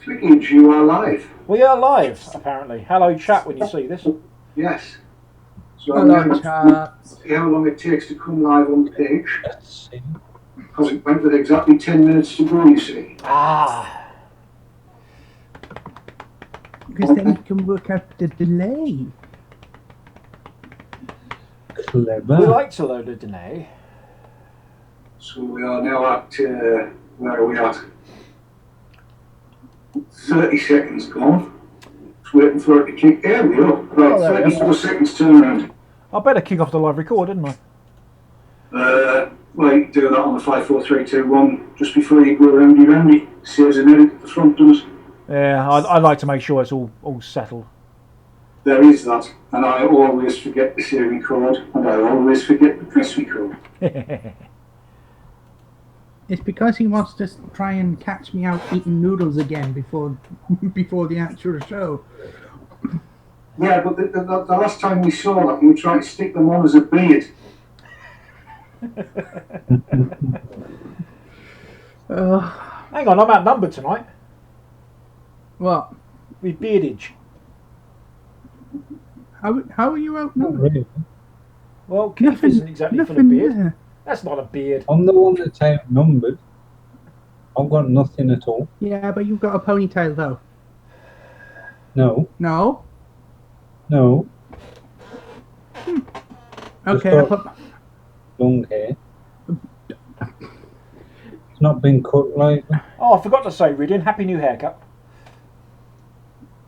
Clickage, you are live. We are live, apparently. Hello, chat, when you see this. Yes. So hello, chat. See how long it takes to come live on the page. Let's see. Because it went with exactly 10 minutes to go, you see. Ah. Because then you can work out the delay. Clever. We like to load a delay. So we are now at, where are we at? 30 seconds gone. Just waiting for it to kick. There we go. Right, 34 seconds turnaround. I better kick off the live record, didn't I? Well, you do that on the 5, 4, 3, 2, 1 just before you go roundy. Saves an edit at the front, does it? Yeah, I like to make sure it's all settled. There is that, and I always forget to say record, and I always forget to press record. It's because he wants to try and catch me out eating noodles again before the actual show. Yeah, but the last time we saw that, you were trying to stick them on as a beard. Hang on, I'm outnumbered tonight. What? With beardage. How are you outnumbered? Really? Well, Keith isn't exactly full of beard. There. That's not a beard. I'm the one that's outnumbered. I've got nothing at all. Yeah, but you've got a ponytail though. No. No? No. Okay, I put... long hair. It's not been cut lately. Oh, I forgot to say, Rhydian, happy new haircut.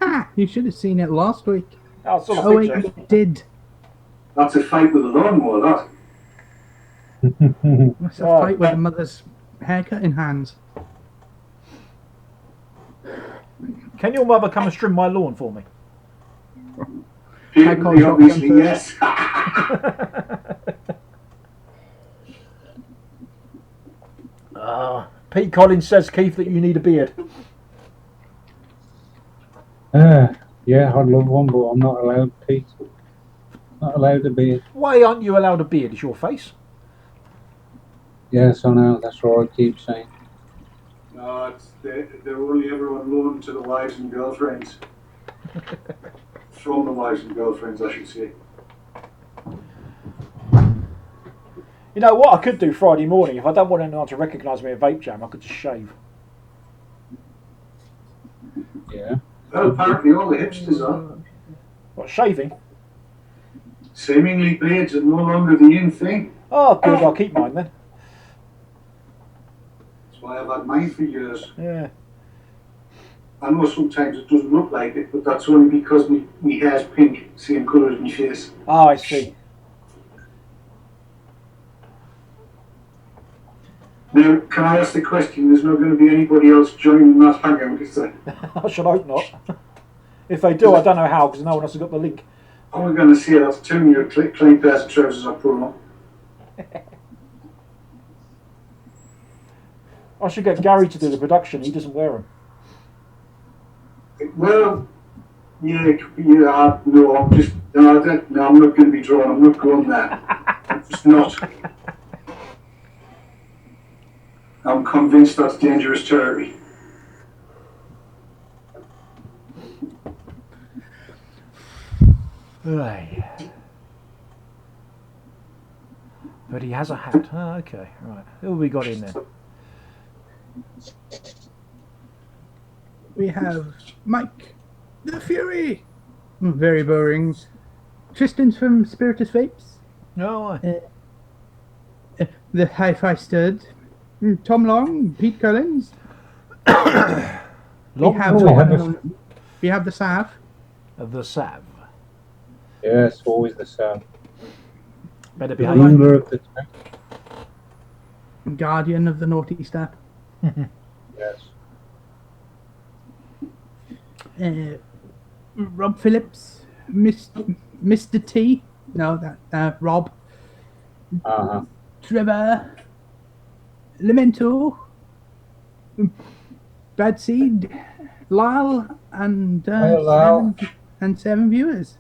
Ah, you should have seen it last week. Oh, I saw the Oh wait, picture. you did. That's a fight with a lawnmower, that. It's a fight with a mother's haircut in hands. Can your mother come and trim my lawn for me? Obviously, yes. Pete Collins says, Keith, that you need a beard. Yeah, I'd love one, but I'm not allowed, Pete. Not allowed a beard. Why aren't you allowed a beard? It's your face. Yes, I know, that's what I keep saying. No, they're only ever on loan to the wives and girlfriends. From the wives and girlfriends, I should say. You know what I could do Friday morning? If I don't want anyone to recognise me at Vape Jam, I could just shave. Yeah. Well, apparently all the hipsters are. What, shaving? Seemingly beards are no longer the in thing. Oh, good, I'll keep mine then. That's why I've had mine for years. Yeah. I know sometimes it doesn't look like it, but that's only because my hair's pink, same colour as my face. Oh, I see. Now, can I ask the question? There's not going to be anybody else joining that hangout, is there? I should hope not. If they do, I don't know how, because no one else has got the link. I'm only going to say that's 2 new clean pairs of trousers I put on. I should get Gary to do the production. He doesn't wear them. Well, yeah, no, I'm just, no, I'm not going to be drawn. I'm not going there. I'm just not. I'm convinced that's dangerous territory. But he has a hat. Oh, okay, right. Who have we got in there? We have Mike the Fury. Very boring. Tristan's from Spiritus Vapes. No, The Hi-Fi Stud. Tom Long, Pete Collins. We have the Sav. The Sav. Yes, always the same. Better The behave. ruler of the tank. Guardian of the Naughty Star. Yes. Rob Phillips. Mr. T. No, that Rob. Uh-huh. Trevor. Lamento. Bad Seed. Lyle. And, Hi, Lyle. seven viewers.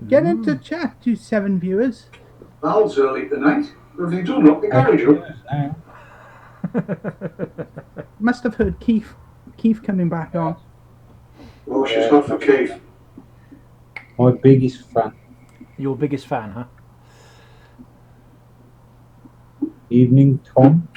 Get into chat, you 7 viewers. Val's early tonight. What have you done? Lock the garage up? Must have heard Keith Keith coming back on. Oh, she's hot for Keith. My biggest fan. Your biggest fan, huh? Evening, Tom.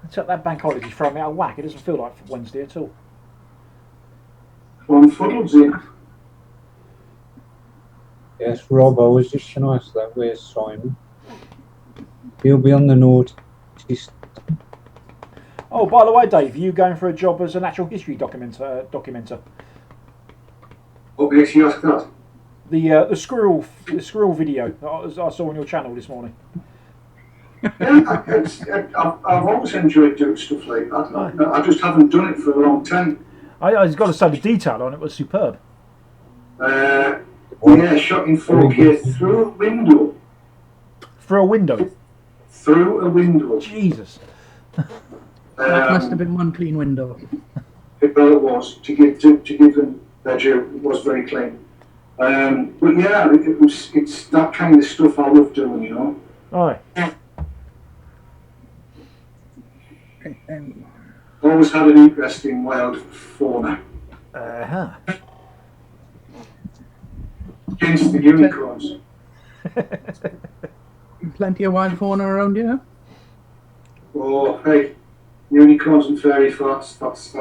Except that bank holiday's thrown me out of whack. It doesn't feel like Wednesday at all. One fuddles in. Yes, Rob, I was just going to ask that. Where's Simon? He'll be on the notice. Oh, by the way, Dave, are you going for a job as a natural history documenter? What makes you ask that? The squirrel video I saw on your channel this morning. Yeah, I've always enjoyed doing stuff like that. I just haven't done it for a long time. I've got to say the detail on it was superb. Yeah, shot in 4K through a window. Through a window? Through a window. Jesus. That must have been one clean window. It was, to give them their due, it was very clean. But yeah, it's that kind of stuff I love doing, you know. Aye. Always had an interest in wild fauna. Hence the unicorns. Plenty of wild fauna around here. Oh, hey, unicorns and fairy farts, that's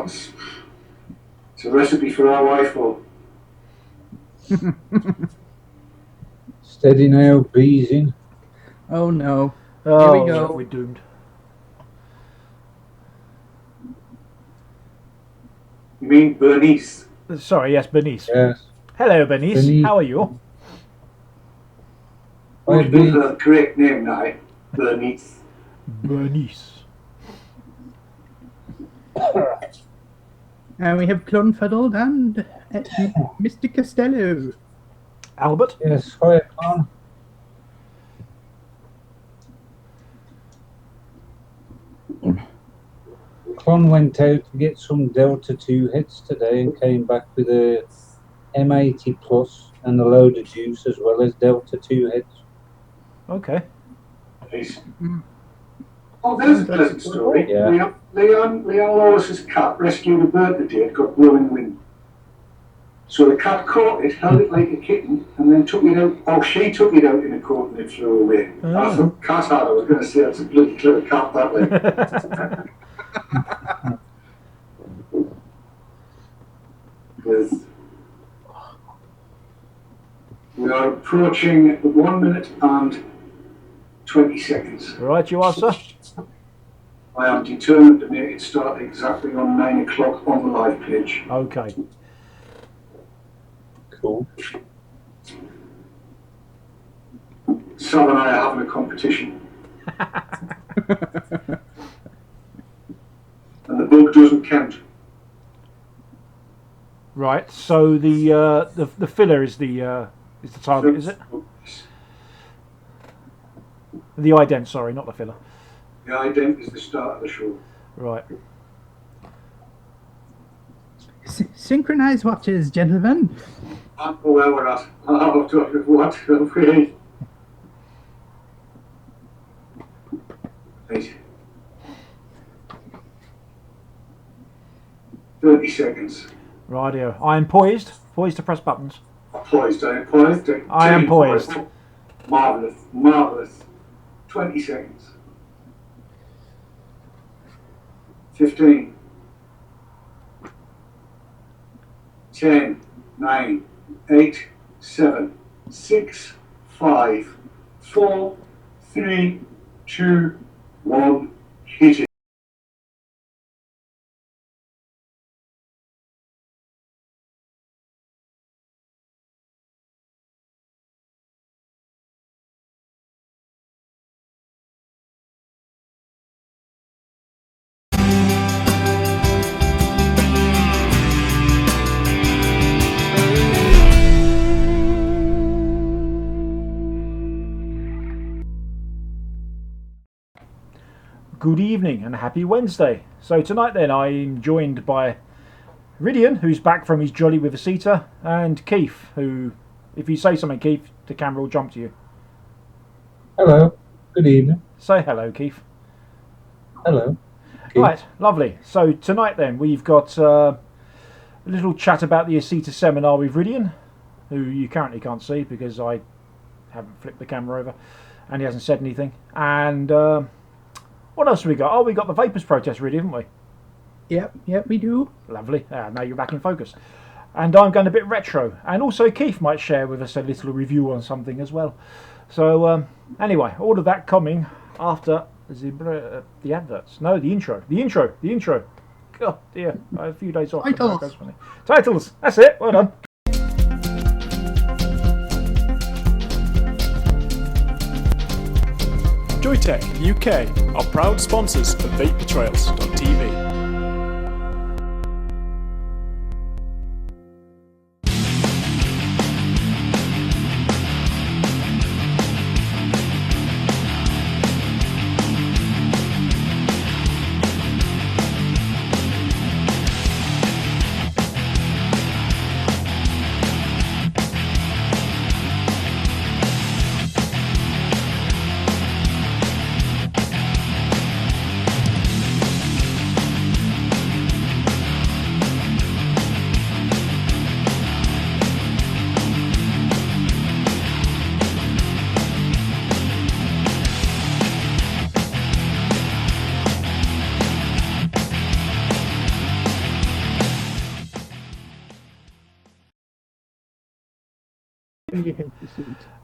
it's a recipe for our wife all. Steady now, bees in. Oh no. Oh, Here we go. We're doomed. You mean Bernice? Sorry, yes, Bernice. Yes. Hello, Bernice. How are you? What's the correct name now? Bernice. Bernice. And we have Clonfuddled and Mr. Costello. Albert? Yes, hi, Con. Con went out to get some Delta 2 heads today and came back with a M80 Plus and a load of juice as well as Delta 2 heads. Okay. Nice. Oh, there's a pleasant story. Yeah. Leon Lois's cat rescued a bird that day, it got blowing wind. So the cat caught it, held it like a kitten, and then took it out. Oh, she took it out in a coat and it flew away. Oh. I thought, cat had, I was going to say, it's a bloody clever cat that way. We are approaching 1 minute and 20 seconds. Right, you are, sir? I am determined to make it start exactly on 9 o'clock on the live page. Okay. Cool. Sal and I are having a competition. And the bug doesn't count. Right, so the filler is the target, is it? The ident, sorry, not the filler. The ident is the start of the show. Right. Synchronized watches, gentlemen. I don't know where we're at. I'm talking what? Okay. Right. 30 seconds. Radio. I am poised to press buttons. Poised, I am poised. I am poised. Marvellous, marvellous. 20 seconds. 15. 10, 9, 8, 7, 6, 5, 4, 3, 2, 1, hit it. Good evening and happy Wednesday. So tonight then I'm joined by Rhydian, who's back from his jolly with ECITA, and Keith, who, if you say something, Keith, the camera will jump to you. Hello. Good evening. Say hello, Keith. Hello. Keith. Right, lovely. So tonight then we've got a little chat about the ECITA seminar with Rhydian, who you currently can't see because I haven't flipped the camera over and he hasn't said anything. And what else have we got? Oh, we got the Vapers protest, Rhydian, haven't we? Yep, we do. Lovely. Now you're back in focus. And I'm going a bit retro. And also Keith might share with us a little review on something as well. So anyway, all of that coming after the adverts. No, the intro. The intro. God dear, a few days off. Titles. Titles. That's it. Well done. Joytech UK are proud sponsors of VaporTrails.tv.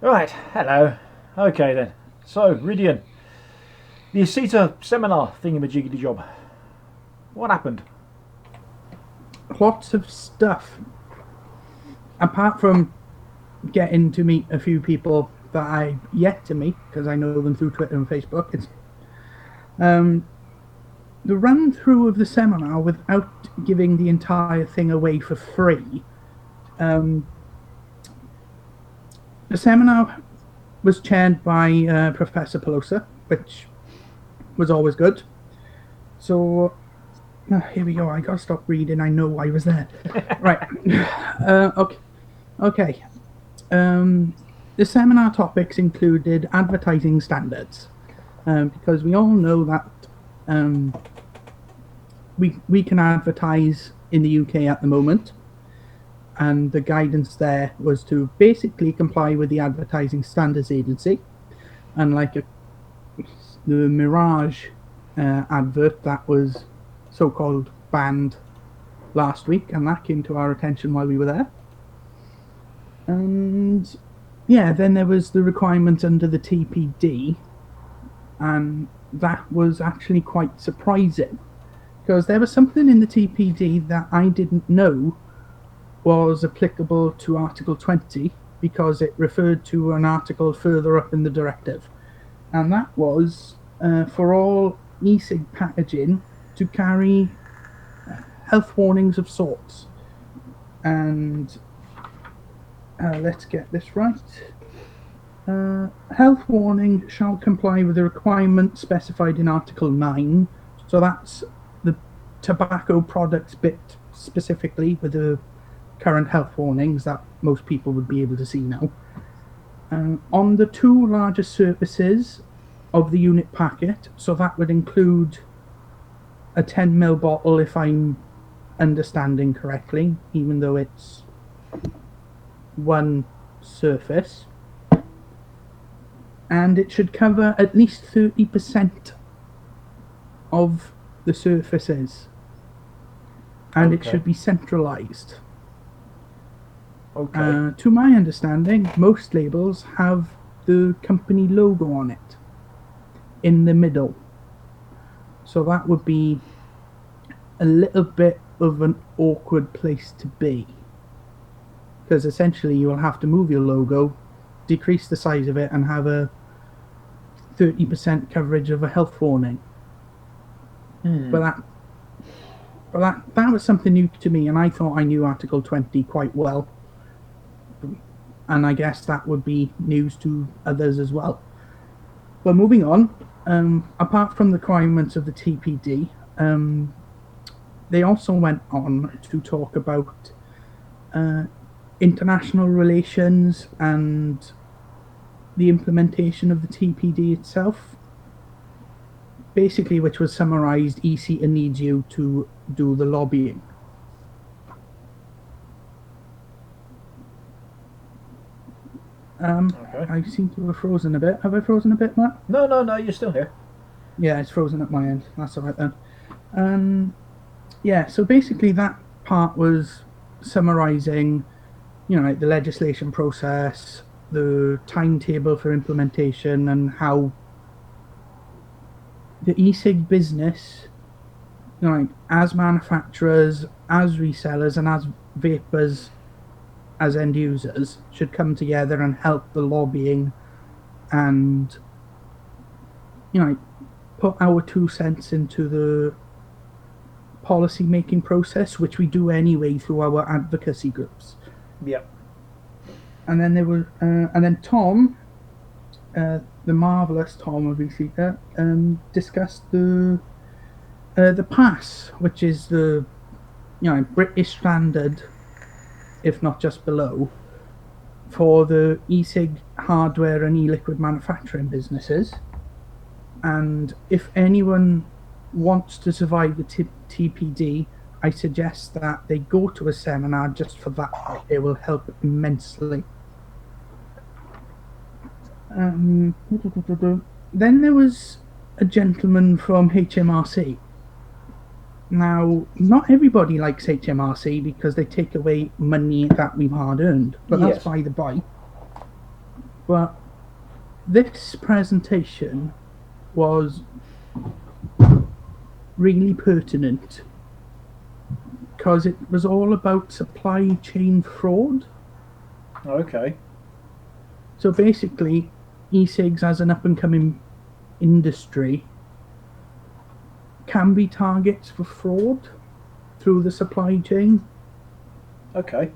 Right, hello. Okay then. So, Rhydian, the ECITA seminar thingy-majiggy job. What happened? Lots of stuff. Apart from getting to meet a few people that I yet to meet, because I know them through Twitter and Facebook, it's the run through of the seminar without giving the entire thing away for free. The seminar was chaired by Professor Pelosa, which was always good. So, here we go. I gotta stop reading. I know I was there. Right. Okay. The seminar topics included advertising standards, because we all know that we can advertise in the UK at the moment. And the guidance there was to basically comply with the Advertising Standards Agency, and like the Mirage advert that was so-called banned last week, and that came to our attention while we were there. And yeah, then there was the requirements under the TPD, and that was actually quite surprising, because there was something in the TPD that I didn't know was applicable to Article 20 because it referred to an article further up in the directive, and that was for all e-cig packaging to carry health warnings of sorts. And let's get this right. Health warning shall comply with the requirement specified in Article 9, so that's the tobacco products bit specifically with the current health warnings that most people would be able to see now. On the two largest surfaces of the unit packet, so that would include a 10ml bottle if I'm understanding correctly, even though it's one surface, and it should cover at least 30% of the surfaces, and it should be centralized. Okay. To my understanding, most labels have the company logo on it in the middle. So that would be a little bit of an awkward place to be, because essentially you will have to move your logo, decrease the size of it, and have a 30% coverage of a health warning. But that was something new to me, and I thought I knew Article 20 quite well. And I guess that would be news to others as well. But moving on, apart from the requirements of the TPD, they also went on to talk about international relations and the implementation of the TPD itself, basically, which was summarised. ECITA needs you to do the lobbying. Okay. I seem to have frozen a bit. Have I frozen a bit, Matt? No, you're still here. Yeah, it's frozen at my end. That's alright then. Yeah, so basically that part was summarising, like the legislation process, the timetable for implementation, and how the e-cig business, like as manufacturers, as resellers, and as vapers, as end users, should come together and help the lobbying and put our 2 cents into the policy making process, which we do anyway through our advocacy groups. Yep. And then there was and then Tom, the marvelous Tom of ECITA, discussed the pass, which is the British standard, if not just below, for the e-cig hardware and e-liquid manufacturing businesses. And if anyone wants to survive the TPD, I suggest that they go to a seminar just for that. It will help immensely. Then there was a gentleman from HMRC. Now, not everybody likes HMRC because they take away money that we've hard earned, but Yes. that's by the by. But this presentation was really pertinent because it was all about supply chain fraud. Okay. So basically, e-cigs as an up-and-coming industry can be targets for fraud through the supply chain. Okay.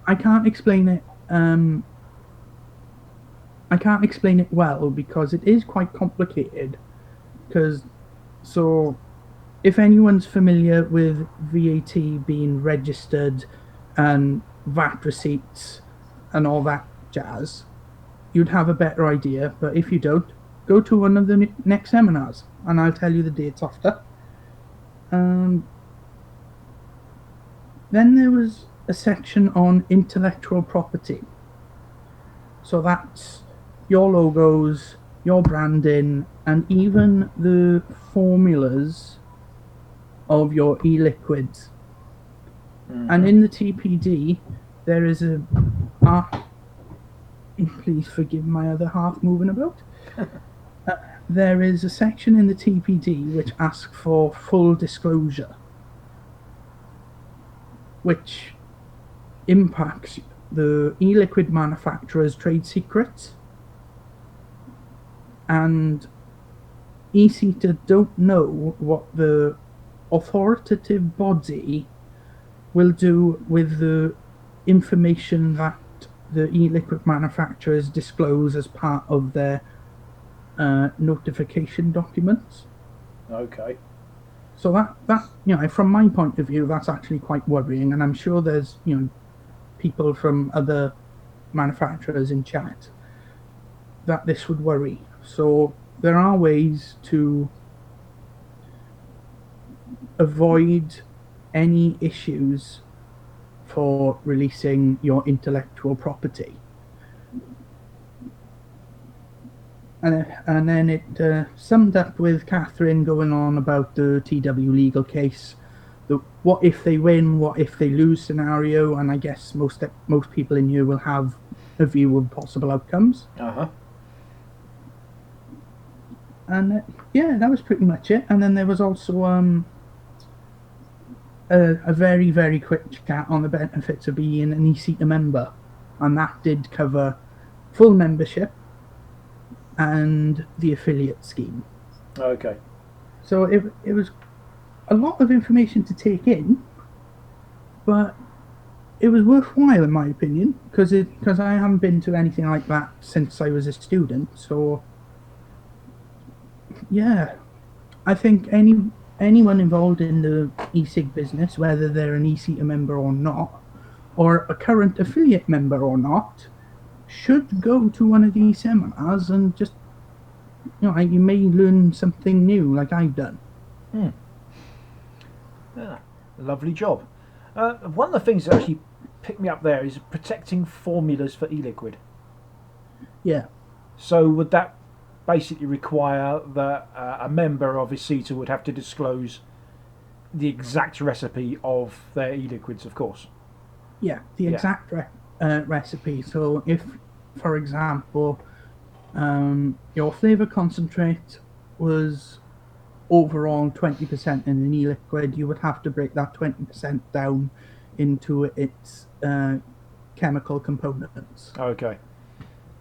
I can't explain it. I can't explain it well because it is quite complicated. So, if anyone's familiar with VAT being registered and VAT receipts and all that jazz, you'd have a better idea. But if you don't, go to one of the next seminars and I'll tell you the dates after. Then there was a section on intellectual property. So that's your logos, your branding, and even the formulas of your e-liquids. Mm-hmm. And in the TPD, there is please forgive my other half moving about. There is a section in the TPD which asks for full disclosure, which impacts the e-liquid manufacturer's trade secrets. And ECITA don't know what the authoritative body will do with the information that the e-liquid manufacturers disclose as part of their notification documents. Okay. So that from my point of view, that's actually quite worrying, and I'm sure there's people from other manufacturers in chat that this would worry. So there are ways to avoid any issues for releasing your intellectual property. And then it summed up with Catherine going on about the TW legal case, the what if they win, what if they lose scenario, and I guess most people in here will have a view of possible outcomes. Uh-huh. And yeah, that was pretty much it. And then there was also a very, very quick chat on the benefits of being an ECITA member, and that did cover full membership and the affiliate scheme. Okay. So it was a lot of information to take in, but it was worthwhile in my opinion because I haven't been to anything like that since I was a student. So yeah, I think anyone involved in the e-cig business, whether they're an ECITA member or not, or a current affiliate member or not, should go to one of these seminars and just, you may learn something new, like I've done. Yeah, lovely job. One of the things that actually picked me up there is protecting formulas for e-liquid. Yeah. So would that basically require that a member of ECITA would have to disclose the exact recipe of their e-liquids, of course? Yeah, the exact recipe. So if, for example, your flavour concentrate was overall 20% in an e-liquid, you would have to break that 20% down into its chemical components. Okay.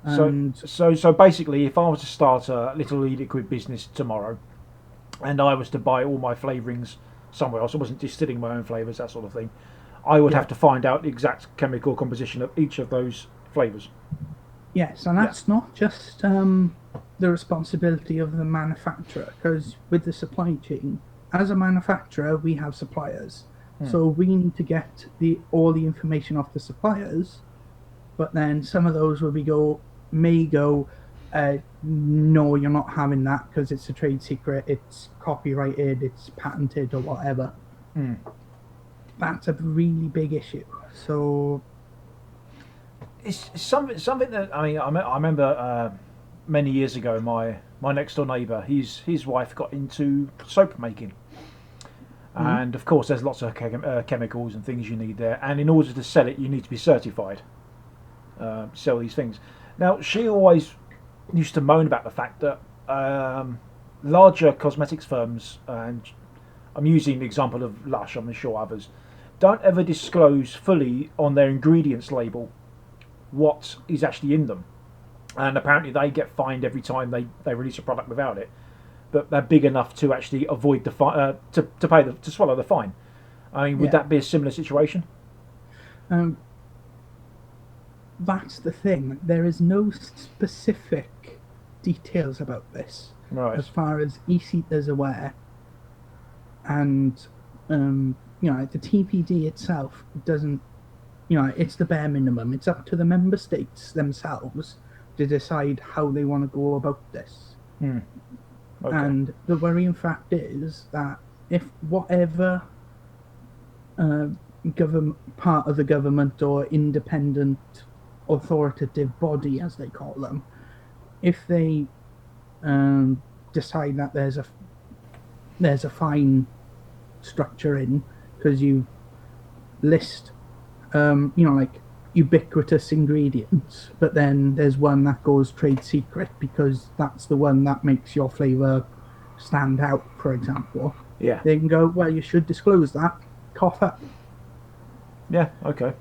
And So basically, if I was to start a little e-liquid business tomorrow, and I was to buy all my flavourings somewhere else, I wasn't distilling my own flavours, that sort of thing, I would have to find out the exact chemical composition of each of those flavours. yes, and that's not just the responsibility of the manufacturer, because with the supply chain, as a manufacturer, we have suppliers. So we need to get all the information off the suppliers, but then some of those may go, no, you're not having that because it's a trade secret, it's copyrighted, it's patented, or whatever. That's a really big issue. So It's something that I remember many years ago. My next door neighbour, his wife got into soap making, and of course there's lots of chemicals and things you need there. And in order to sell it, you need to be certified. Sell these things. Now she always used to moan about the fact that larger cosmetics firms, and I'm using the example of Lush, I'm sure others, don't ever disclose fully on their ingredients label what is actually in them, and apparently they get fined every time they release a product without it. But they're big enough to actually avoid the to swallow the fine. I mean, would that be a similar situation? That's the thing. There is no specific details about this, Right. as far as ECITA is aware, and the TPD itself doesn't. It's the bare minimum. It's up to the member states themselves to decide how they want to go about this. Okay. And the worrying fact is that if whatever part of the government or independent authoritative body, as they call them, if they decide that there's a fine structure in because you list like ubiquitous ingredients, but then there's one that goes trade secret because that's the one that makes your flavour stand out, for example. Yeah. They can go, well, you should disclose that. Cough up. Yeah. Okay.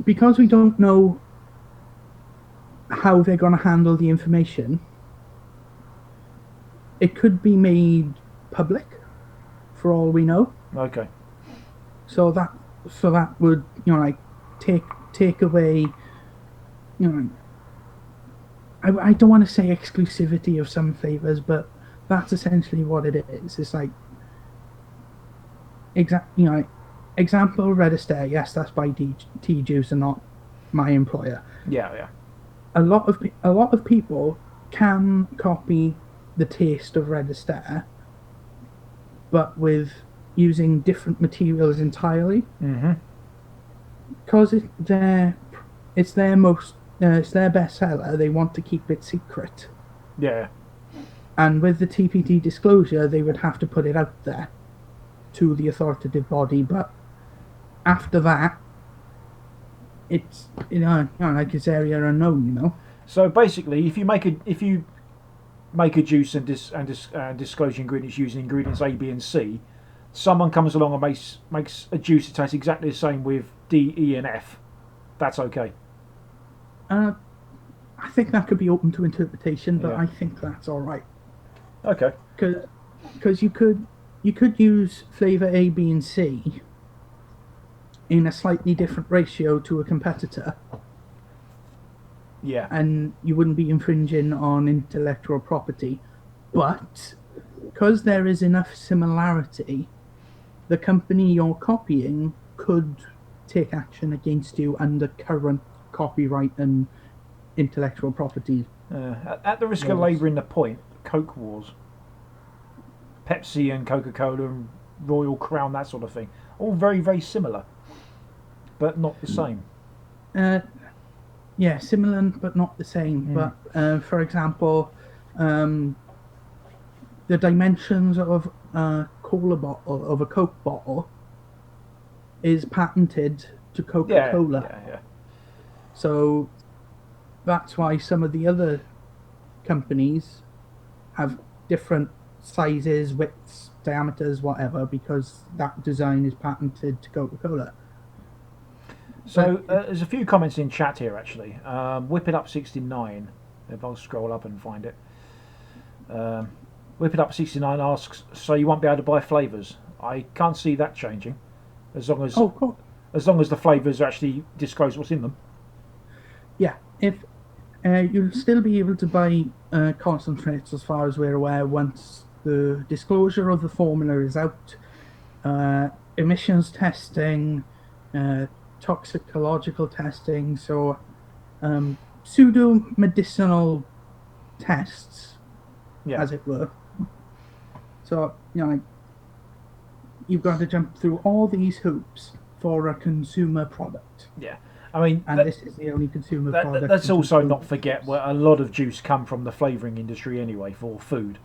Because we don't know how they're going to handle the information, it could be made public, for all we know. Okay. So that would take away, I don't want to say exclusivity of some flavors, but that's essentially what it is. It's like example Red Astaire. Yes, that's by Tea Juice and not my employer. Yeah. Yeah. A lot of people can copy the taste of Red Astaire, but with using different materials entirely. Because it's their bestseller, they want to keep it secret. Yeah. And with the TPD disclosure, they would have to put it out there to the authoritative body. But after that, it's like it's area unknown. So basically, if you make a juice and disclose your ingredients using ingredients A, B, and C, someone comes along and makes a juice that tastes exactly the same with D, E, and F. That's okay. I think that could be open to interpretation, but Yeah. I think that's all right. Okay. Because you could use flavour A, B, and C in a slightly different ratio to a competitor, Yeah. and you wouldn't be infringing on intellectual property. But because there is enough similarity, the company you're copying could take action against you under current copyright and intellectual property. At the risk of labouring the point, Coke Wars, Pepsi and Coca-Cola and Royal Crown, that sort of thing, all very, very similar, but not the same. Yeah, similar but not the same. But for example, the dimensions of a cola bottle, of a Coke bottle, is patented to Coca-Cola. Yeah. So that's why some of the other companies have different sizes, widths, diameters, whatever, because that design is patented to Coca-Cola. So there's a few comments in chat here actually. Whip It Up 69, if I'll scroll up and find it. Whip It Up 69 asks, so you won't be able to buy flavours? I can't see that changing, as long as as long as the flavours actually disclose what's in them. Yeah, if you'll still be able to buy concentrates, as far as we're aware, once the disclosure of the formula is out. Emissions testing, toxicological testing, so pseudo-medicinal tests, as it were. So, you've got to jump through all these hoops for a consumer product. Yeah. I mean, and this is the only consumer product. Let's also not forget where a lot of juice come from the flavouring industry anyway for food.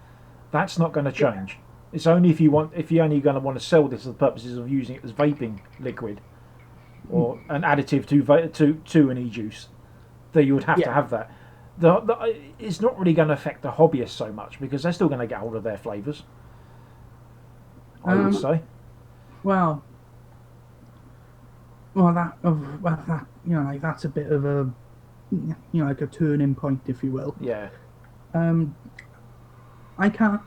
That's not going to change. It's only if you're only going to want to sell this for the purposes of using it as vaping liquid or an additive to an e-juice, that you would have to have that. It's not really going to affect the hobbyists so much because they're still going to get hold of their flavours, I would say. That's a bit of a, like a turning point, if you will. Yeah. I can't,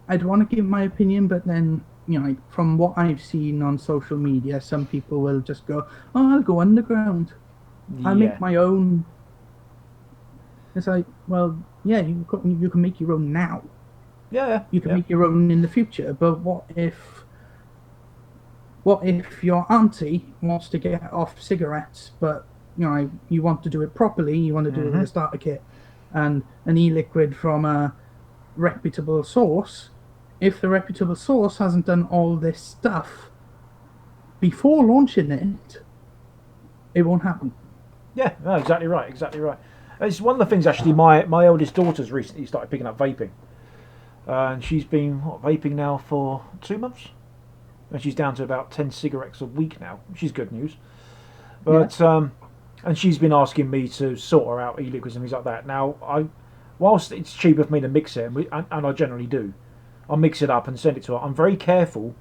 I'd want to give my opinion, but then, from what I've seen on social media, some people will just go, I'll go underground. I'll make my own. It's like, well, yeah, you can make your own now. Yeah. You can make your own in the future, but what if your auntie wants to get off cigarettes, but you want to do it properly, you want to do it with a starter kit and an e-liquid from a reputable source. If the reputable source hasn't done all this stuff before launching it, it won't happen. Yeah, no, exactly right. It's one of the things actually. My eldest daughter's recently started picking up vaping, and she's been vaping now for 2 months. And she's down to about 10 cigarettes a week now, which is good news. But and she's been asking me to sort her out e-liquids and things like that. Now, whilst it's cheaper for me to mix it, and I generally do, I'll mix it up and send it to her. I'm very careful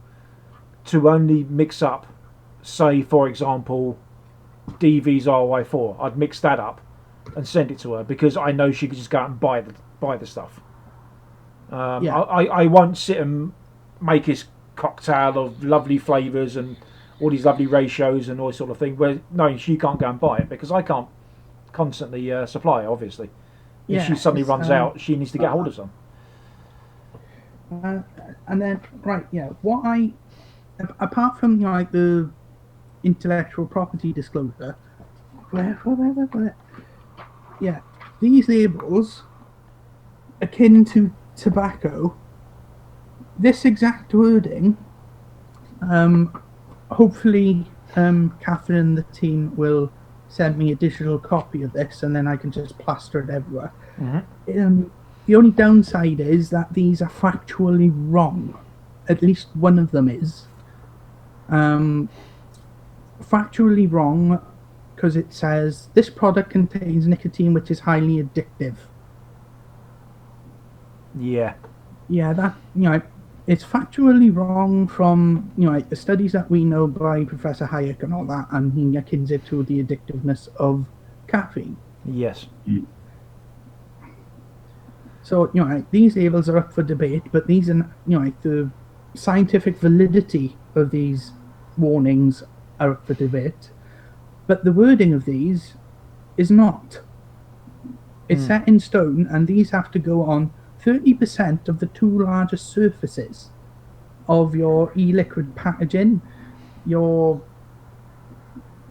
to only mix up, say, for example, DV's RY4. I'd mix that up and send it to her because I know she could just go out and buy the stuff. I won't sit and make this cocktail of lovely flavours and all these lovely ratios and all this sort of thing where no, she can't go and buy it because I can't constantly supply, obviously. If she suddenly runs out, she needs to get hold of some. And then, what apart from the intellectual property disclosure, these labels akin to tobacco, this exact wording, hopefully Catherine and the team will send me a digital copy of this and then I can just plaster it everywhere. The only downside is that these are factually wrong. At least one of them is. Factually wrong because it says this product contains nicotine which is highly addictive. Yeah, that it's factually wrong from the studies that we know by Professor Hayek and all that, and he akins it to the addictiveness of caffeine. Yes. So these labels are up for debate, but these are the scientific validity of these warnings are up for debate, but the wording of these is not. It's set in stone, and these have to go on 30% of the two largest surfaces of your e-liquid packaging, your,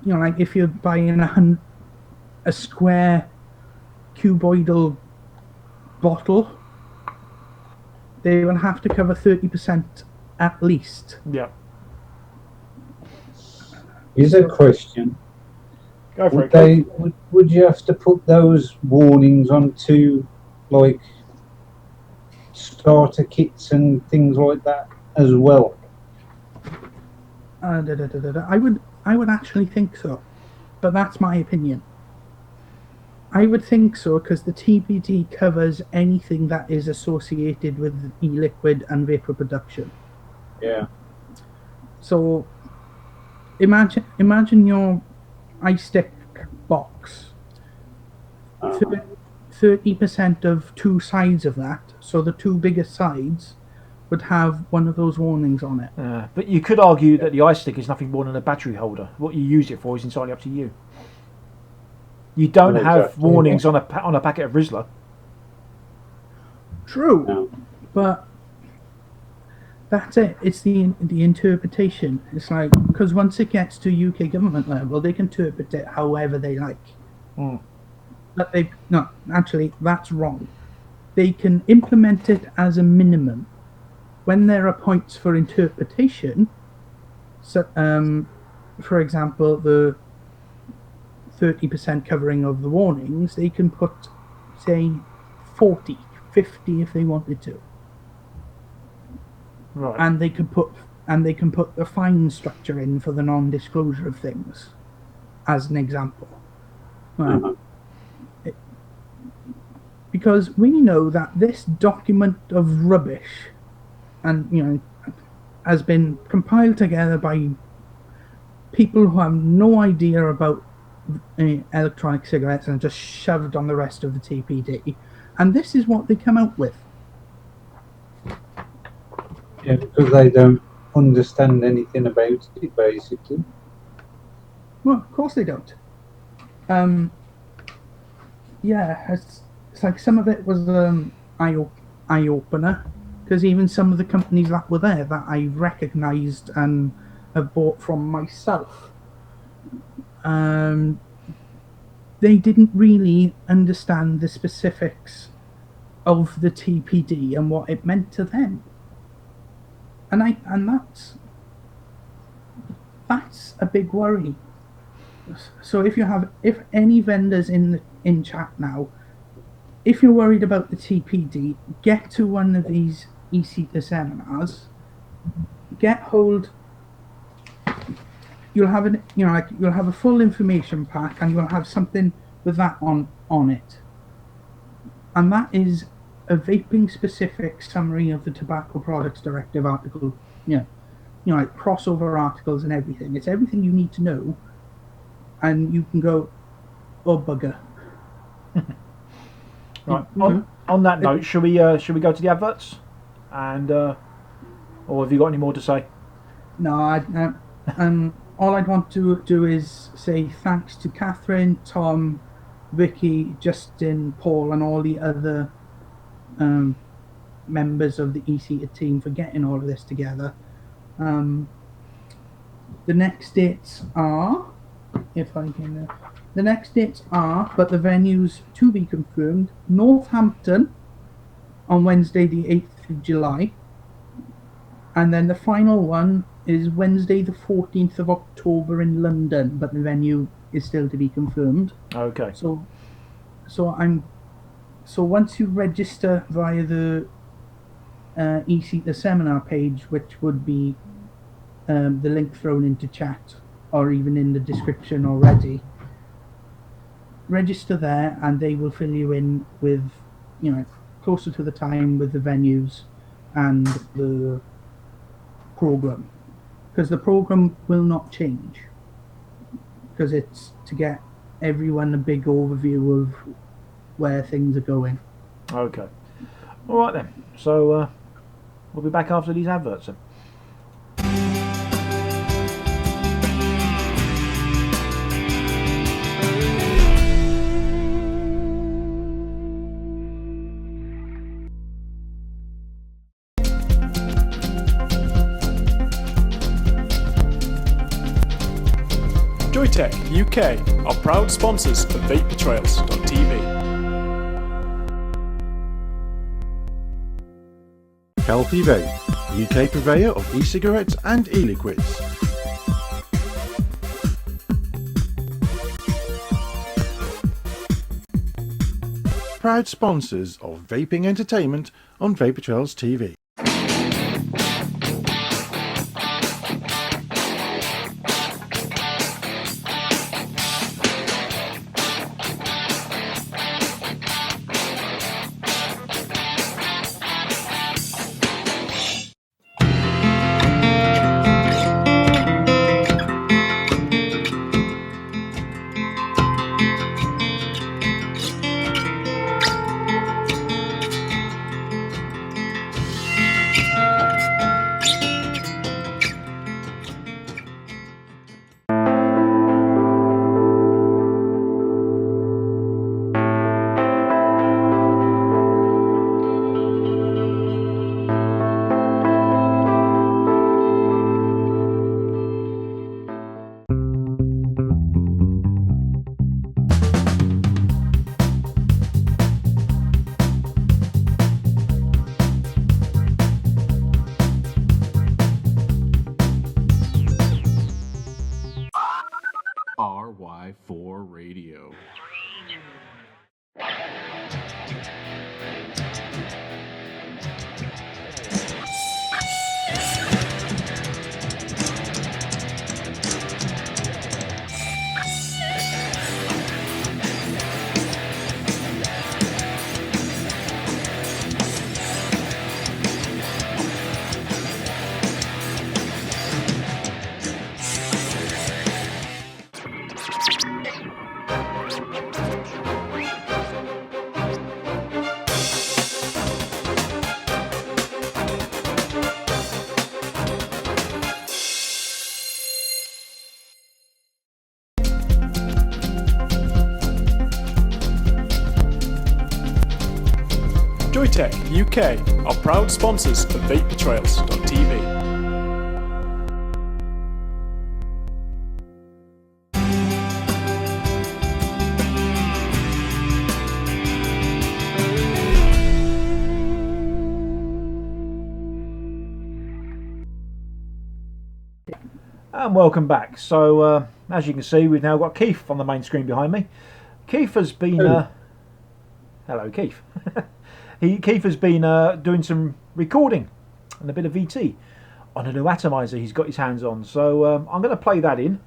like if you're buying a square cuboidal bottle, they will have to cover 30% at least. Yeah. Here's a question. Go for Would it. Keith. would you have to put those warnings onto like starter kits and things like that as well? I would actually think so, but that's my opinion. I would think so because the TPD covers anything that is associated with e-liquid and vapor production. Yeah. So imagine your iStick box. 30% of two sides of that, so the two biggest sides, would have one of those warnings on it. But you could argue that the iStick is nothing more than a battery holder. What you use it for is entirely up to you. You don't have warnings on a packet of Rizla. True, No. but that's it. It's the interpretation. It's like, because once it gets to UK government level, they can interpret it however they like. But actually, that's wrong. They can implement it as a minimum. When there are points for interpretation, so, for example, the 30% covering of the warnings, they can put, say, 40, 50 if they wanted to. Right. And they can put the fine structure in for the non-disclosure of things, as an example. Right. Because we know that this document of rubbish, and has been compiled together by people who have no idea about electronic cigarettes and just shoved on the rest of the TPD, and this is what they come out with. Yeah, because they don't understand anything about it, basically. Well, of course they don't. It's like some of it was eye opener, because even some of the companies that were there that I recognised and have bought from myself, they didn't really understand the specifics of the TPD and what it meant to them. And that's a big worry. So if any vendors in chat now, if you're worried about the TPD, get to one of these ECITA seminars. Get hold. You'll have you'll have a full information pack, and you'll have something with that on it. And that is a vaping specific summary of the Tobacco Products Directive article. Like crossover articles and everything. It's everything you need to know, and you can go, oh bugger. Right. On that note, should we go to the adverts, and or have you got any more to say? No, all I'd want to do is say thanks to Catherine, Tom, Vicky, Justin, Paul, and all the other members of the ECITA team for getting all of this together. The next dates are, but the venues to be confirmed: Northampton on Wednesday the 8th of July, and then the final one is Wednesday the 14th of October in London, but the venue is still to be confirmed. Okay. So once you register via the ECITA seminar page, which would be the link thrown into chat or even in the description already, register there and they will fill you in with, closer to the time with the venues and the program, because the program will not change, because it's to get everyone a big overview of where things are going. Okay. All right then. So we'll be back after these adverts then. Joytech UK are proud sponsors of vapetrails.tv. Healthy Vape, UK purveyor of e-cigarettes and e-liquids. Proud sponsors of vaping entertainment on Vapor Trails TV. RY4 Radio. Joytech UK are proud sponsors of vapetrails.tv. And welcome back. So as you can see, we've now got Keith on the main screen behind me. Keith has been hello Keith. Keith has been doing some recording and a bit of VT on a new atomizer he's got his hands on. So I'm going to play that in,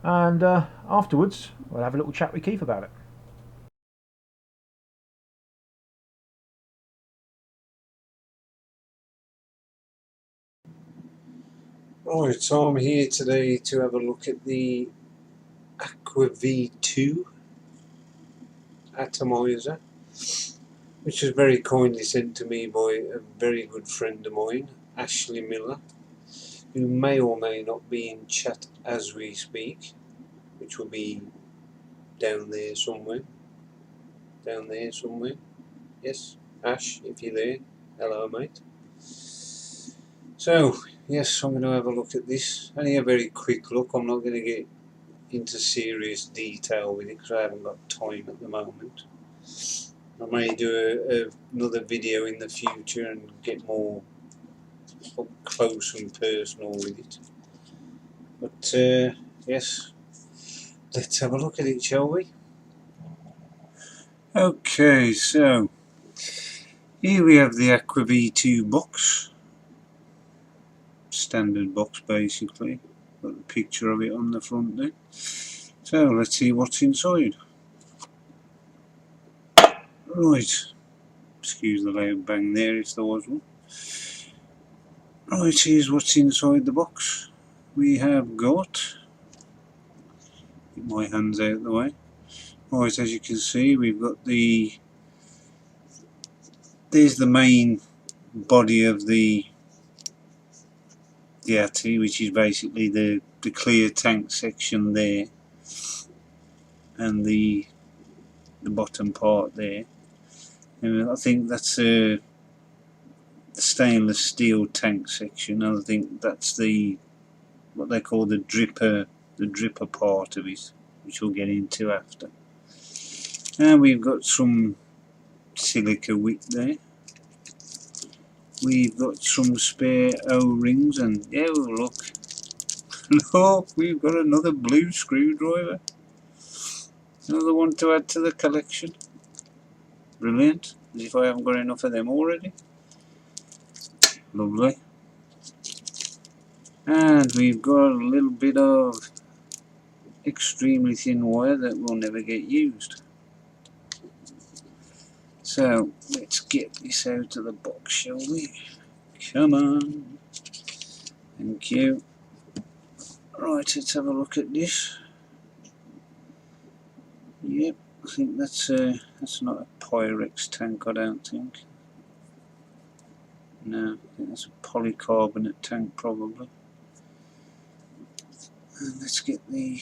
and afterwards we'll have a little chat with Keith about it. Right, so I'm here today to have a look at the Aqua V2 atomizer, which was very kindly sent to me by a very good friend of mine, Ashley Miller, who may or may not be in chat as we speak, which will be down there somewhere. Down there somewhere. Yes, Ash, if you're there. Hello, mate. So, yes, I'm going to have a look at this. Only a very quick look. I'm not going to get into serious detail with it because I haven't got time at the moment. I may do another video in the future and get more up close and personal with it. But yes, let's have a look at it, shall we? Okay, so here we have the Aqua V2 box. Standard box basically. Got the picture of it on the front there. So let's see what's inside. Right, excuse the loud bang there if there was one. Right, here's what's inside the box. We have got, get my hands out of the way. Right, as you can see, we've got there's the main body of the ATI, which is basically the clear tank section there, and the bottom part there. And I think that's the stainless steel tank section. I think that's what they call the dripper the dripper part of it, which we'll get into after. And we've got some silica wick there. We've got some spare O-rings, and yeah, well, look, look, we've got another blue screwdriver. Another one to add to the collection. Brilliant, as if I haven't got enough of them already. Lovely. And we've got a little bit of extremely thin wire that will never get used. So let's get this out of the box, shall we? Come on. Thank you. Right, let's have a look at this. Yep, I think that's not a Pyrex tank, I don't think. No, I think that's a polycarbonate tank probably. And let's get the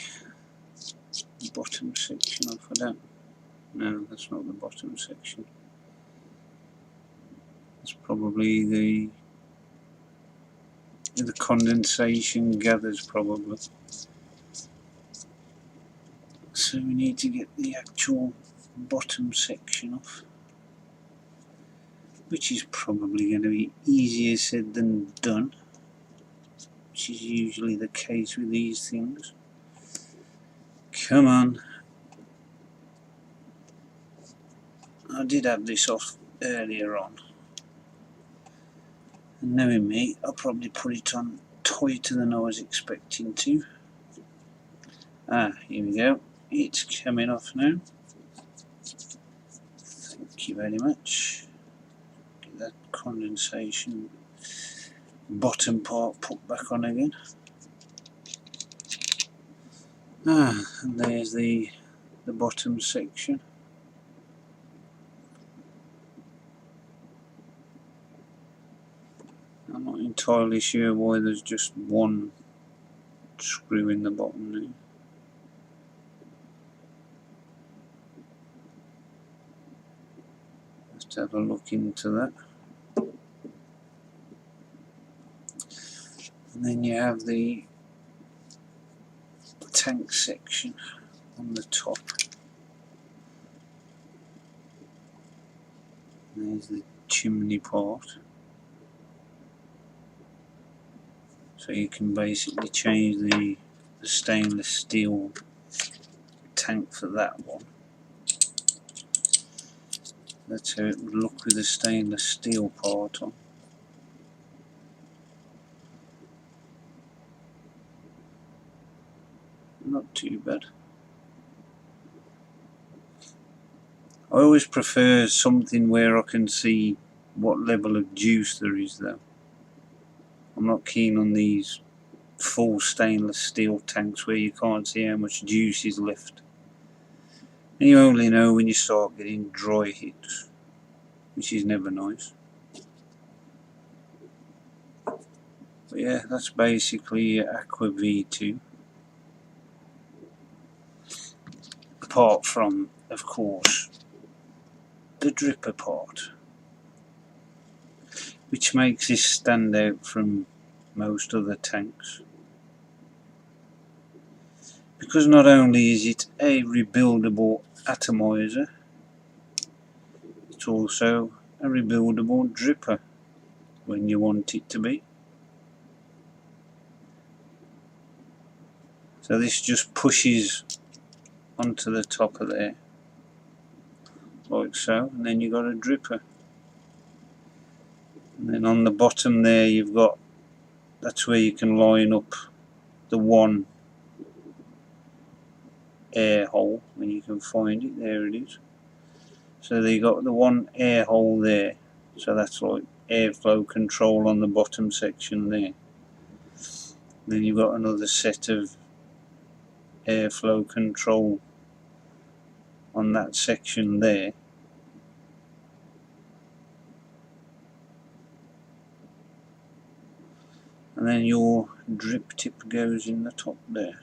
bottom section off of that. No, that's not the bottom section. That's probably the condensation gathers probably. So we need to get the actual bottom section off, which is probably going to be easier said than done, which is usually the case with these things. Come on. I did have this off earlier on, and knowing me, I'll probably put it on tighter than I was expecting to. Ah, here we go. It's coming off now. Thank you very much. Get that condensation bottom part put back on again. Ah, and there's the bottom section. I'm not entirely sure why there's just one screw in the bottom there. Let's have a look into that. And then you have the tank section on the top. There's the chimney part. So you can basically change the stainless steel tank for that one. That's how it would look with the stainless steel part on. Not too bad. I always prefer something where I can see what level of juice there is though. I'm not keen on these full stainless steel tanks where you can't see how much juice is left. And you only know when you start getting dry hits, which is never nice. But yeah, that's basically Aqua V2. Apart from, of course, the dripper part, which makes this stand out from most other tanks. Because not only is it a rebuildable atomizer, it's also a rebuildable dripper when you want it to be. So this just pushes onto the top of there, like so, and then you've got a dripper. And then on the bottom there you've got, that's where you can line up the one air hole when you can find it. There it is. So you got the one air hole there, so that's like airflow control on the bottom section there. Then you've got another set of airflow control on that section there. And then your drip tip goes in the top there.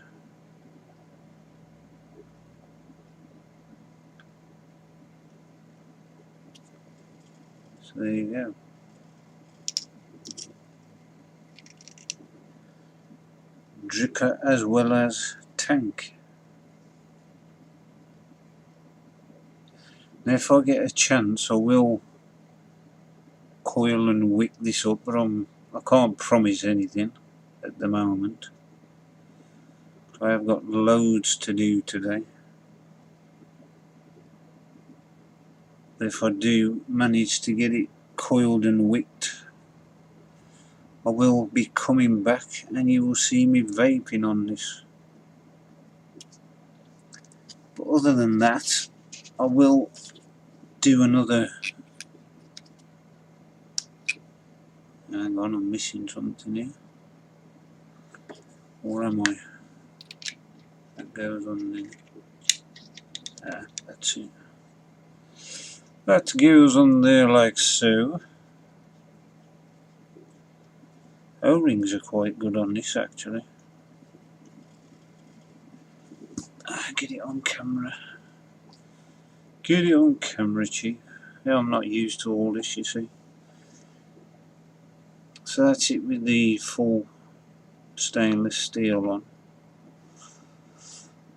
So there you go. Dripper as well as tank. Now if I get a chance I will coil and wick this up, but I can't promise anything at the moment. I have got loads to do today. If I do manage to get it coiled and wicked, I will be coming back and you will see me vaping on this. But other than that, I will do another. Hang on, I'm missing something here. Or am I? That goes on there. Ah, that's it. That goes on there like so. O-rings are quite good on this actually. Get it on camera. Get it on camera, Chief. Yeah, I'm not used to all this, you see. So that's it with the full stainless steel on.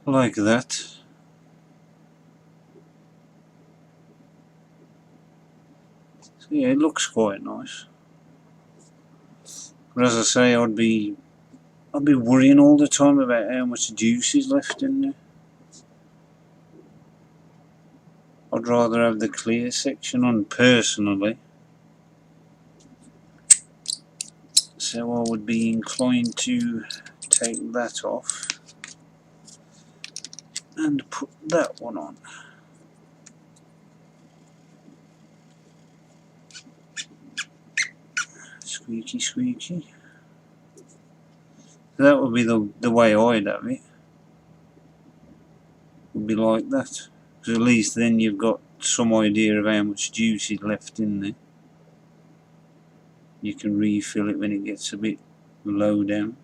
Like that. So yeah, it looks quite nice. But as I say, I'd be worrying all the time about how much juice is left in there. I'd rather have the clear section on personally. So I would be inclined to take that off and put that one on. Squeaky squeaky. That would be the way I'd have it. Would be like that. Because at least then you've got some idea of how much juice is left in there. You can refill it when it gets a bit low down.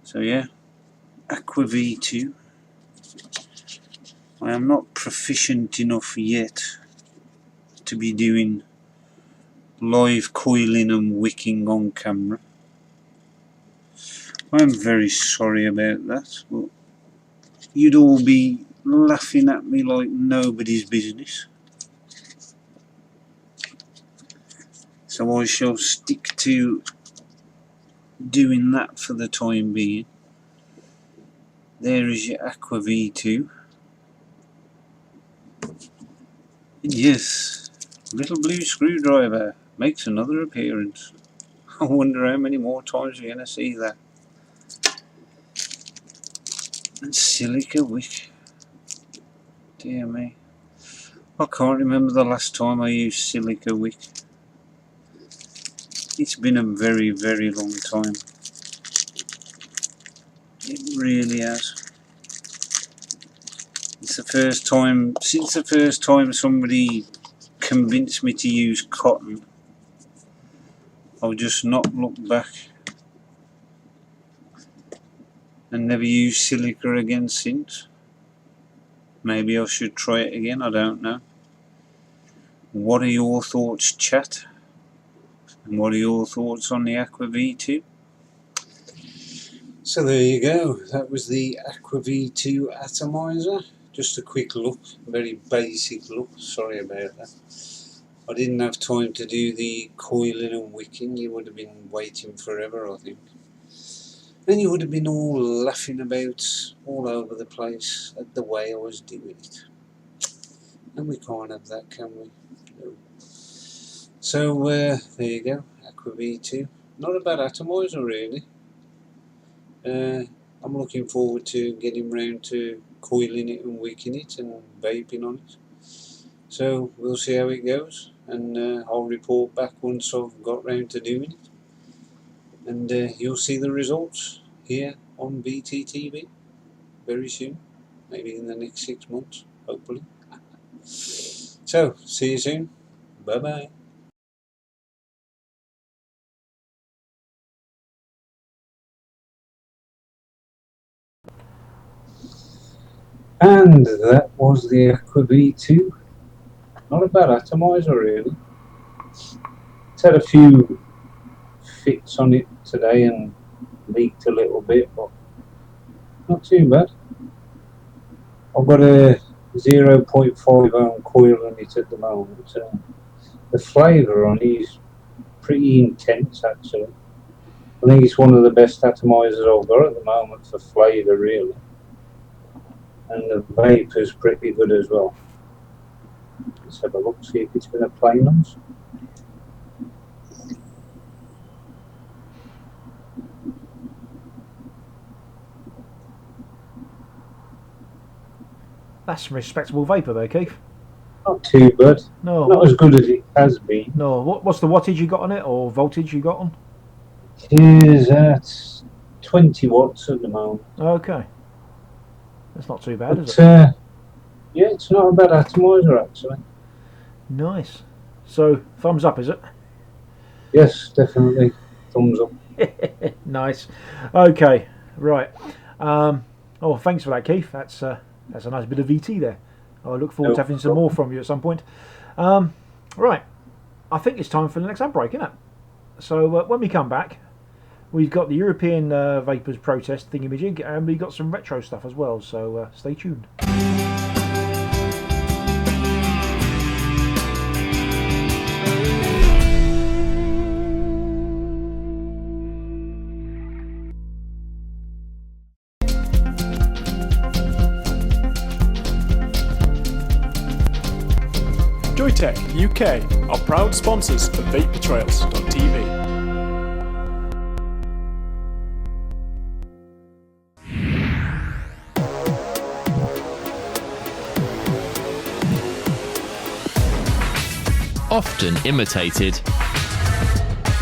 So yeah, Aqua V2. I am not proficient enough yet to be doing live coiling and wicking on camera. I am very sorry about that, but you'd all be laughing at me like nobody's business. So I shall stick to doing that for the time being. There is your Aqua V2. And yes, little blue screwdriver makes another appearance. I wonder how many more times we're going to see that. And silica wick. Dear me. I can't remember the last time I used silica wick. It's been a very, very long time. It really has. It's the first time, since the first time somebody convinced me to use cotton, I've just not looked back and never used silica again since. Maybe I should try it again, I don't know. What are your thoughts, chat? And what are your thoughts on the Aqua V2? So there you go, that was the Aqua V2 atomizer. Just a quick look, very basic look, sorry about that. I didn't have time to do the coiling and wicking, you would have been waiting forever I think. And you would have been all laughing about all over the place at the way I was doing it. And we can't have that, can we? No. So there you go, Aqua V2. Not a bad atomizer really. I'm looking forward to getting round to coiling it and wicking it and vaping on it. So we'll see how it goes, and I'll report back once I've got round to doing it. And you'll see the results here on VTTV very soon, maybe in the next 6 months, hopefully. So, see you soon. Bye bye. And that was the Aqua V2. Not a bad atomizer really. It's had a few fits on it today and leaked a little bit, but not too bad. I've got a 0.5 ohm coil on it at the moment. The flavour on it is pretty intense, actually. I think it's one of the best atomizers I've got at the moment for flavour, really. And the vapour's pretty good as well. Let's have a look, see if it's going to play nice. That's some respectable vapour there, Keith. Not too bad. No. Not as good as it has been. No. What's the wattage you got on it, or voltage you got on? It is at 20 watts at the moment. Okay. That's not too bad, But, is it? yeah, it's not a bad atomizer, actually. Nice. So, thumbs up, is it? Yes, definitely. Thumbs up. Nice. Okay. Right. Oh, thanks for that, Keith. That's a nice bit of VT there. I look forward to having some more from you at some point. Right. I think it's time for the next ad break, isn't it? So when we come back, we've got the European Vapers protest thingamajig, and we've got some retro stuff as well. So stay tuned. Joytech UK are proud sponsors of VapeTrails.tv. Often imitated,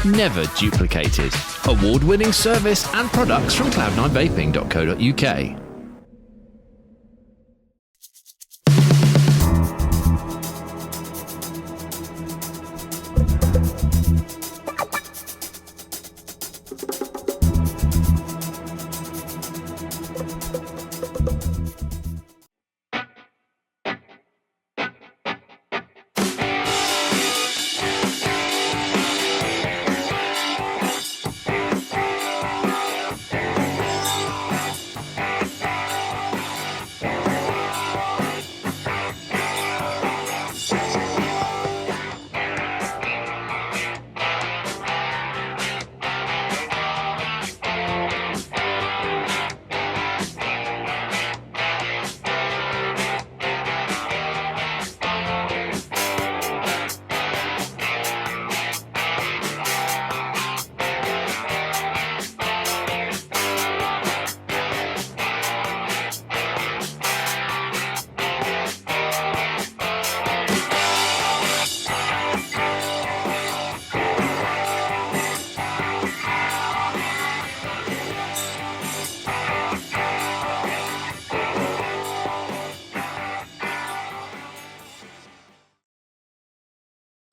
never duplicated. Award-winning service and products from cloud9vaping.co.uk.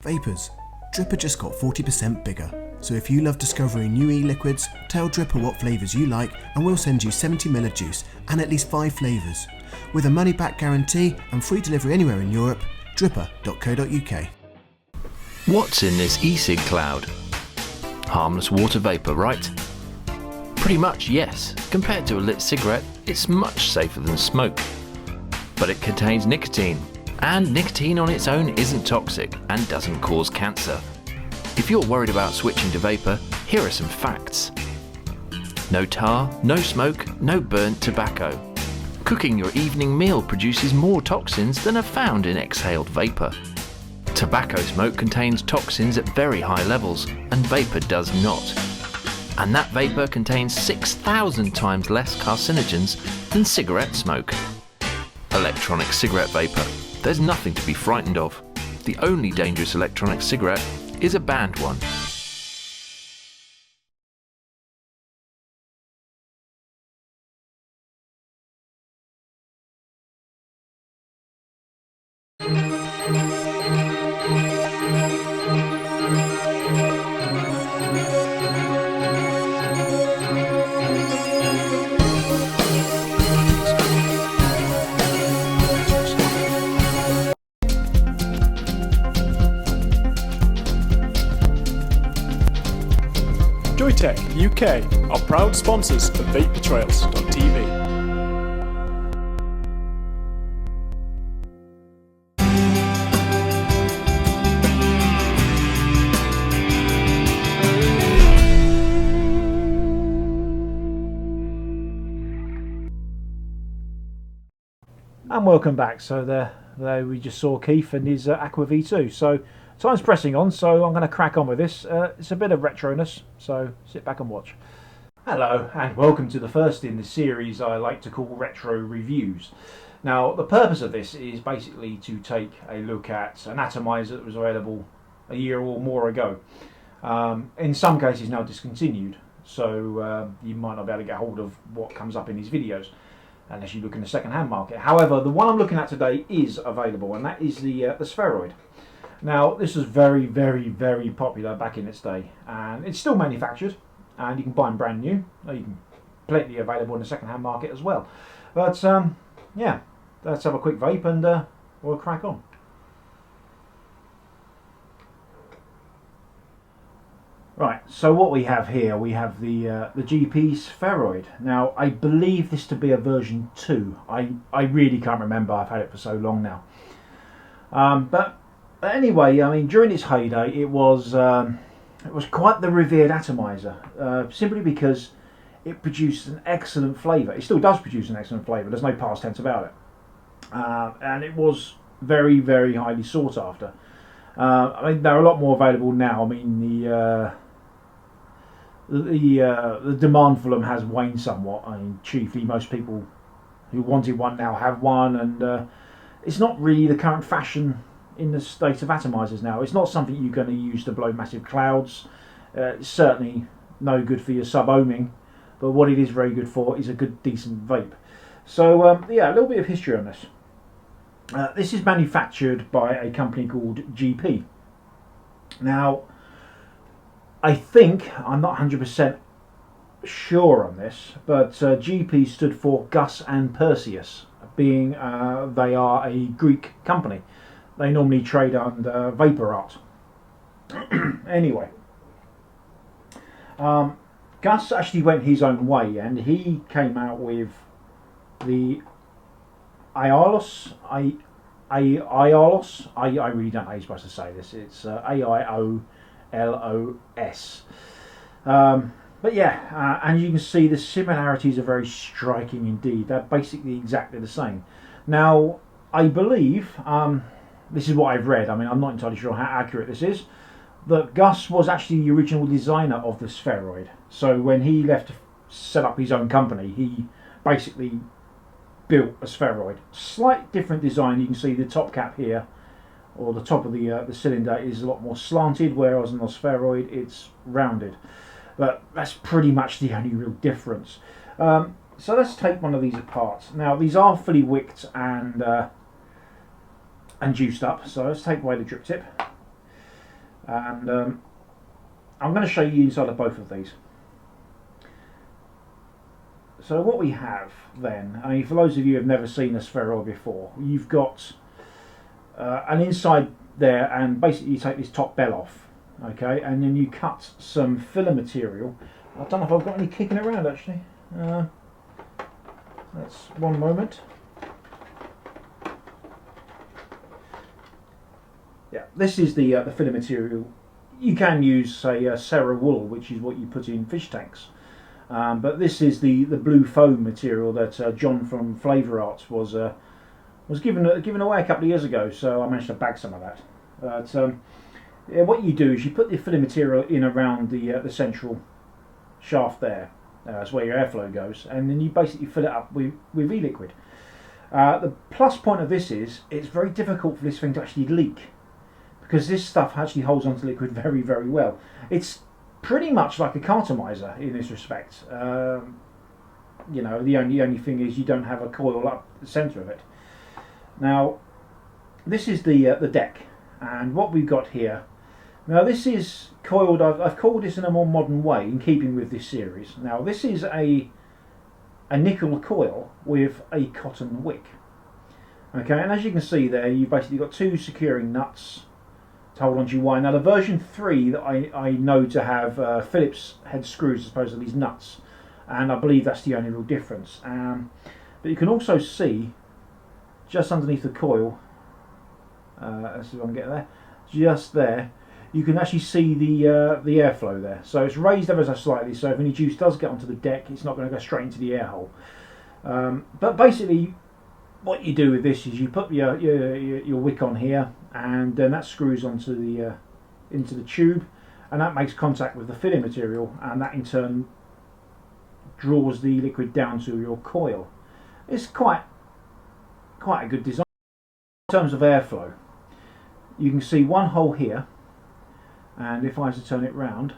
Vapers, Dripper just got 40% bigger. So if you love discovering new e-liquids, tell Dripper what flavours you like and we'll send you 70ml of juice and at least 5 flavours. With a money back guarantee and free delivery anywhere in Europe, dripper.co.uk. What's in this e-cig cloud? Harmless water vapour, right? Pretty much, yes. Compared to a lit cigarette, it's much safer than smoke. But it contains nicotine. And nicotine on its own isn't toxic and doesn't cause cancer. If you're worried about switching to vapour, here are some facts. No tar, no smoke, no burnt tobacco. Cooking your evening meal produces more toxins than are found in exhaled vapour. Tobacco smoke contains toxins at very high levels, and vapour does not. And that vapour contains 6,000 times less carcinogens than cigarette smoke. Electronic cigarette vapour. There's nothing to be frightened of. The only dangerous electronic cigarette is a banned one. Tech UK are proud sponsors of vapetrails.tv. And welcome back. So there we just saw Keith and his Aqua V2. So time's pressing on, so I'm going to crack on with this. It's a bit of retroness, so sit back and watch. Hello, and welcome to the first in the series I like to call Retro Reviews. Now, the purpose of this is basically to take a look at an atomizer that was available a year or more ago. In some cases now discontinued, so you might not be able to get hold of what comes up in these videos unless you look in the second-hand market. However, the one I'm looking at today is available, and that is the spheroid. Now, this was very, very, very popular back in its day, and it's still manufactured, and you can buy them brand new. You can plenty available in the second-hand market as well. But yeah, let's have a quick vape, and we'll crack on. Right, so what we have here, we have the GP spheroid. Now, I believe this to be a version 2. I really can't remember, I've had it for so long now. But anyway, I mean, during its heyday, it was quite the revered atomizer, simply because it produced an excellent flavour. It still does produce an excellent flavour, there's no past tense about it. And it was very, very highly sought after. I mean, there are a lot more available now. I mean, the demand for them has waned somewhat. I mean, chiefly most people who wanted one now have one, and it's not really the current fashion in the state of atomizers now. It's not something you're going to use to blow massive clouds. It's certainly no good for your sub-ohming, but what it is very good for is a good, decent vape. So yeah, a little bit of history on this. This is manufactured by a company called GP. Now, I think, I'm not 100% sure on this, but GP stood for Gus and Perseus, being they are a Greek company. They normally trade under Vapor Art. Anyway, Gus actually went his own way, and he came out with the Aiolus. I really don't know how you're supposed to say this. It's AIOLOS. But yeah, and you can see the similarities are very striking indeed. They're basically exactly the same. Now, I believe, this is what I've read, I mean, I'm not entirely sure how accurate this is, that Gus was actually the original designer of the spheroid. So when he left to set up his own company, he basically built a spheroid. Slight different design. You can see the top cap here, or the top of the cylinder, is a lot more slanted, whereas on the spheroid it's rounded. But that's pretty much the only real difference. So let's take one of these apart. Now, these are fully wicked and juiced up. So let's take away the drip tip, and I'm going to show you inside of both of these. So what we have then, I mean, for those of you who have never seen a spheroid before, you've got an inside there, and basically you take this top bell off, okay, and then you cut some filler material. I don't know if I've got any kicking around actually. That's one moment. Yeah, this is the filler material. You can use, say, Serra wool, which is what you put in fish tanks. But this is the blue foam material that John from Flavour Arts was given away a couple of years ago, so I managed to bag some of that. But yeah, what you do is you put the filler material in around the central shaft there. That's where your airflow goes, and then you basically fill it up with e-liquid. The plus point of this is it's very difficult for this thing to actually leak, because this stuff actually holds onto liquid very, very well. It's pretty much like a cartomizer in this respect. You know, the only thing is you don't have a coil up the centre of it. Now, this is the deck, and what we've got here. Now, this is coiled. I've called this in a more modern way, in keeping with this series. Now, this is a nickel coil with a cotton wick. Okay, and as you can see there, you've basically got two securing nuts to hold onto your wire. Now the version 3 that I know to have Phillips head screws as opposed to these nuts, and I believe that's the only real difference. But you can also see just underneath the coil, let's see if I can get there, just there, you can actually see the airflow there. So it's raised ever so slightly, so if any juice does get onto the deck, it's not going to go straight into the air hole. But basically, what you do with this is you put your wick on here, and then that screws onto the into the tube, and that makes contact with the filling material, and that in turn draws the liquid down to your coil. It's quite a good design. In terms of airflow, you can see one hole here, and if I was to turn it round,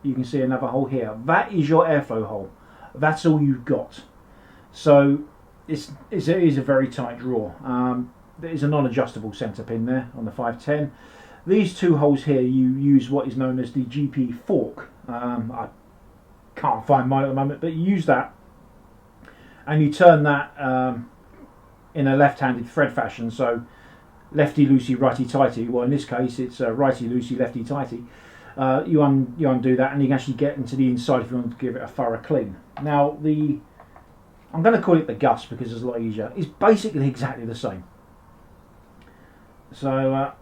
you can see another hole here. That is your airflow hole. That's all you've got. So it is a very tight draw. There is a non-adjustable centre pin there on the 510. These two holes here, you use what is known as the GP fork. I can't find mine at the moment, but you use that, and you turn that in a left-handed thread fashion. So lefty loosey, righty tighty. Well, in this case, it's righty loosey, lefty tighty. You undo that, and you can actually get into the inside if you want to give it a thorough clean. Now I'm going to call it the Gus because it's a lot easier. It's basically exactly the same. So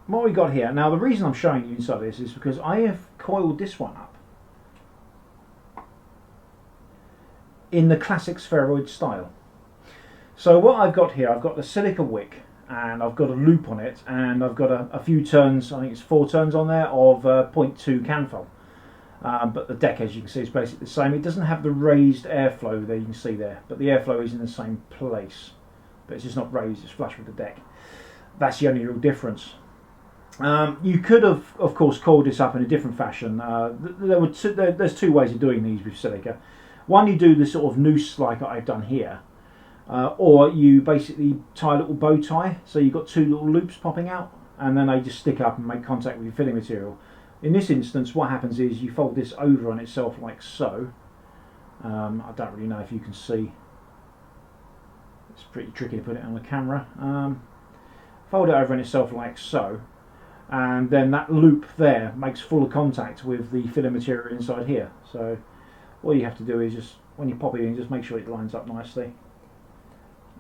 what we got here, now the reason I'm showing you inside this is because I have coiled this one up in the classic spheroid style. So what I've got here, I've got the silica wick, and I've got a loop on it, and I've got a few turns, I think it's 4 turns on there, of 0.2 canfil. But the deck, as you can see, is basically the same. It doesn't have the raised airflow there, you can see there, but the airflow is in the same place. But it's just not raised, it's flush with the deck. That's the only real difference. You could have, of course, coiled this up in a different fashion. There's 2 ways of doing these with silica. One, you do the sort of noose like I've done here, or you basically tie a little bow tie, so you've got 2 little loops popping out, and then they just stick up and make contact with your filling material. In this instance, what happens is you fold this over on itself like so. I don't really know if you can see. It's pretty tricky to put it on the camera. Fold it over on itself like so, and then that loop there makes full contact with the filling material inside here. So all you have to do is just, when you pop it in, just make sure it lines up nicely,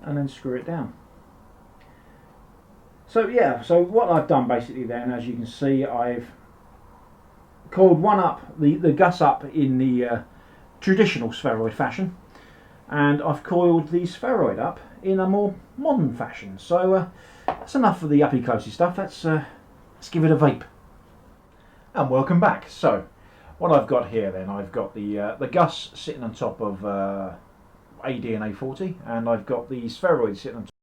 and then screw it down. So yeah, so what I've done basically then, as you can see, I've coiled one up, the Gus up in the traditional spheroid fashion, and I've coiled the spheroid up in a more modern fashion. So that's enough for the uppy closey stuff. Let's give it a vape. And welcome back. So what I've got here then, I've got the Gus sitting on top of AD and A40, and I've got the spheroid sitting on top